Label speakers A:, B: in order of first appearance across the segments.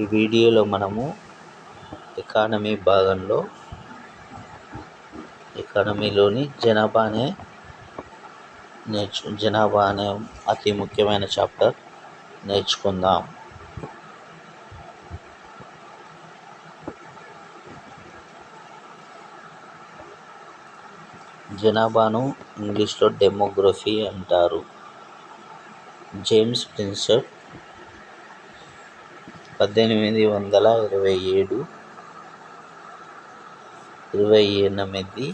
A: ఈ వీడియోలో మనము ఎకానమీ భాగంలో ఎకానమీలోని జనాభా అనే అతి ముఖ్యమైన చాప్టర్ నేర్చుకుందాం. జనాభాను ఇంగ్లీష్లో డెమోగ్రఫీ అంటారు. జేమ్స్ ప్రిన్సెప్ 1827-28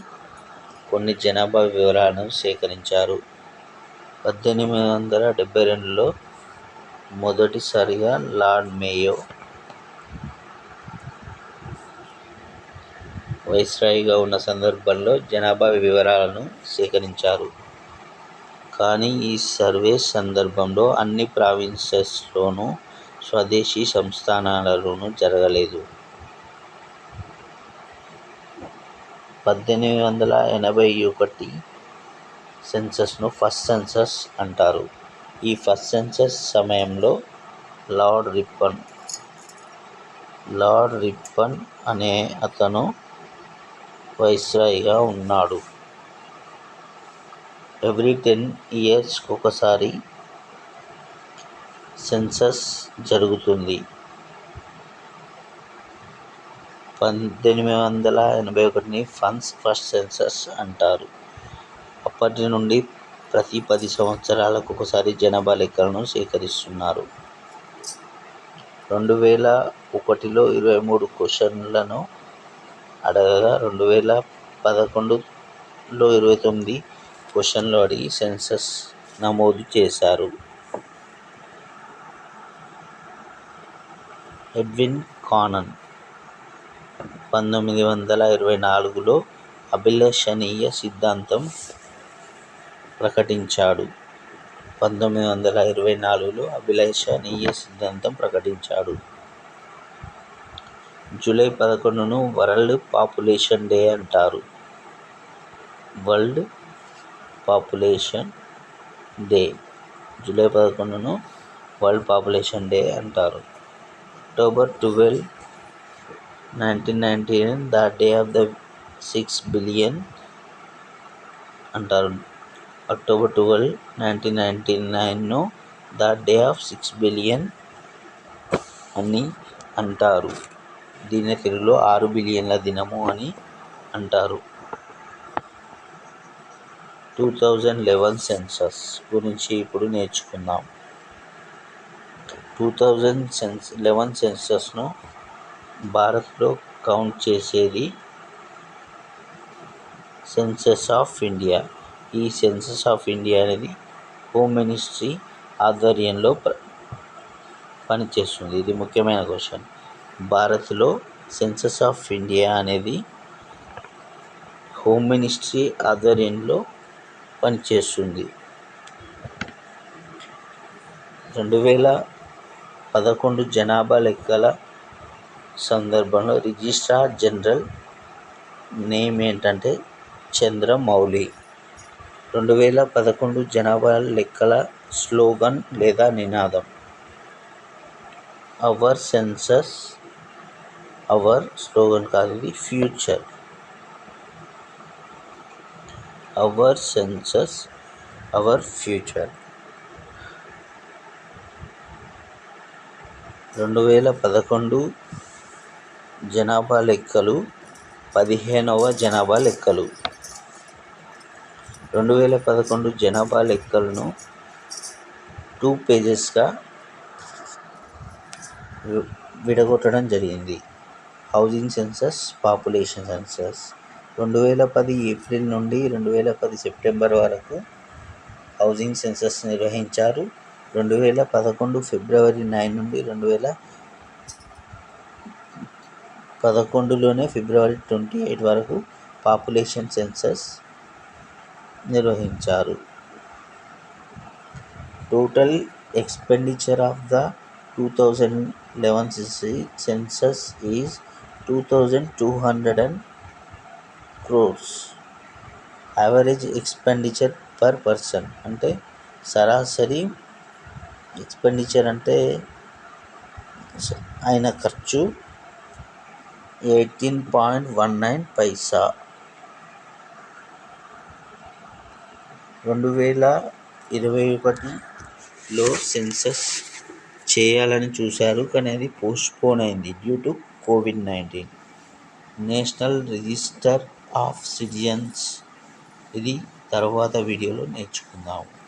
A: కొన్ని జనాభా వివరాలను సేకరించారు. 1872లో మొదటిసారిగా లార్డ్ మేయో వైస్రాయ్గా ఉన్న సందర్భంలో జనాభా వివరాలను సేకరించారు. కానీ ఈ సర్వే సందర్భంలో అన్ని ప్రావిన్సెస్లోనూ స్వదేశీ సంస్థానాలలోనూ జరగలేదు. 1881 సెన్సస్ను ఫస్ట్ సెన్సస్ అంటారు. ఈ ఫస్ట్ సెన్సస్ సమయంలో లార్డ్ రిప్పన్ అనే అతను వైస్రాయ్గా ఉన్నాడు. ఎవ్రీ 10 years ఒకసారి సెన్సస్ జరుగుతుంది. 1881ని ఫస్ట్ సెన్సస్ అంటారు. అప్పటి నుండి ప్రతి 10 సంవత్సరాలకు ఒకసారి జనాభా లెక్కలను సేకరిస్తున్నారు. 2001లో 23 క్వశ్చన్లను అడగగా 2011లో 29 క్వశ్చన్లు అడిగి సెన్సస్ నమోదు చేశారు. ఎడ్విన్ కానన్ 1924లో అభిలషణీయ సిద్ధాంతం ప్రకటించాడు. జూలై 11ను వరల్డ్ పాపులేషన్ డే అంటారు. జూలై 11ను వరల్డ్ పాపులేషన్ డే అంటారు. October 12, 1999 the day of the 6 billion అంటారు. అక్టోబర్ 12, 1999ను ద డే ఆఫ్ 6 బిలియన్ అని అంటారు. దీన్ని తెలుగులో 6 బిలియన్ల దినము అని అంటారు. 2011 సెన్సస్ గురించి ఇప్పుడు నేర్చుకుందాం. 2011 సెన్సస్ను భారత్లో కౌంట్ చేసేది సెన్సస్ ఆఫ్ ఇండియా. ఈ సెన్సస్ ఆఫ్ ఇండియా అనేది హోమ్ మినిస్ట్రీ ఆధ్వర్యంలో పనిచేస్తుంది. ఇది ముఖ్యమైన క్వశ్చన్. భారత్లో సెన్సస్ ఆఫ్ ఇండియా అనేది హోమ్ మినిస్ట్రీ ఆధ్వర్యంలో పనిచేస్తుంది. 2011 జనాభా లెక్కల సందర్భంలో రిజిస్ట్రార్ జనరల్ నేమ్ ఏంటంటే చంద్రమౌళి. 2011 జనాభా లెక్కల స్లోగన్ లేదా నినాదం అవర్ సెన్సస్ అవర్ స్లోగన్ కాదు, ఇది future. Our census our future. 2011 జనాభా లెక్కలు 15వ జనాభా లెక్కలు. 2011 జనాభా లెక్కలను 2 పేజెస్గా విడగొట్టడం జరిగింది. Housing census, population census. 2010 April నుండి 2010 సెప్టెంబర్ వరకు హౌసింగ్ సెన్సస్ నిర్వహించారు. 2011 ఫిబ్రవరి 9 నుండి 2011లోనే ఫిబ్రవరి 28 వరకు పాపులేషన్ సెన్సస్ నిర్వహించారు. Total expenditure of the 2011 census is 2200 crores. Average expenditure per person అంటే సరాసరి ఎక్స్పెండిచర్ అంటే అయిన ఖర్చు 18.19 పైసా. 2021లో సెన్సస్ చేయాలని చూశారు కానీ అది పోస్ట్పోన్ అయింది due to COVID-19. National register of citizens ఇది తర్వాత వీడియోలో నేర్చుకుందాం.